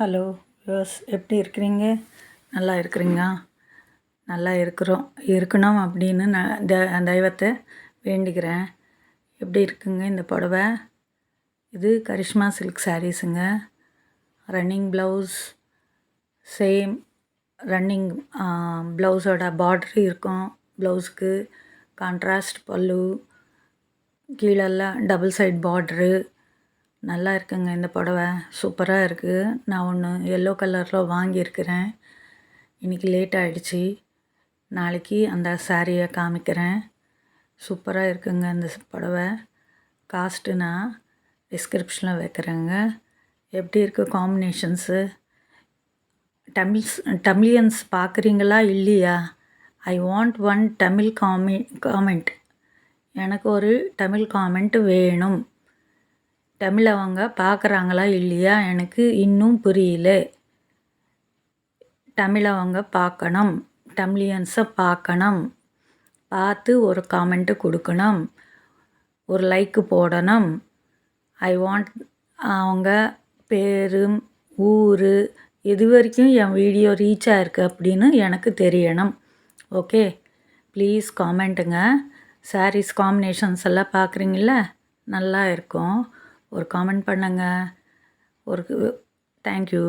Hello யோஸ், எப்படி இருக்கிறீங்க? நல்லா இருக்கிறீங்க? நல்லா இருக்கணும் அப்படின்னு நான் தெய்வத்தை வேண்டிக்கிறேன். எப்படி இருக்குங்க இந்த புடவை? இது கரிஷ்மா சில்க் சாரீஸுங்க. ரன்னிங் ப்ளவுஸ், சேம் ரன்னிங் ப்ளவுஸோட பார்ட்ரு இருக்கும். ப்ளவுஸுக்கு கான்ட்ராஸ்ட் பல்லு, கீழெல்லாம் டபுள் சைட் பார்ட்ரு. நல்லா இருக்குங்க இந்த புடவை, சூப்பராக இருக்குது. நான் ஒன்று எல்லோ கலரில் வாங்கியிருக்கிறேன். இன்றைக்கி லேட் ஆகிடுச்சி. நாளைக்கு அந்த சாரியை காமிக்கிறேன். சூப்பராக இருக்குங்க இந்த புடவை. காஸ்ட்டு நான் டிஸ்கிரிப்ஷனில் வைக்கிறேங்க. எப்படி இருக்குது காம்பினேஷன்ஸு? தமிழியன்ஸ் பார்க்குறீங்களா இல்லையா? I want one Tamil comment. எனக்கு ஒரு தமிழ் காமெண்ட் வேணும். தமிழ் அவங்க பார்க்குறாங்களா இல்லையா எனக்கு இன்னும் புரியல. தமிழ் அவங்க பார்க்கணும், தமிழியன்ஸை பார்க்கணும். பார்த்து ஒரு காமெண்ட்டு கொடுக்கணும், ஒரு லைக்கு போடணும். ஐ வாண்ட் அவங்க பேர், ஊர், இது வரைக்கும் என் வீடியோ ரீச் ஆகிருக்கு அப்படின்னு எனக்கு தெரியணும். ஓகே, ப்ளீஸ் காமெண்ட்டுங்க. சாரீஸ் காம்பினேஷன்ஸ் எல்லாம் பார்க்குறீங்கள, நல்லா இருக்கும். ஒரு காமெண்ட் பண்ணுங்க. தேங்க்யூ.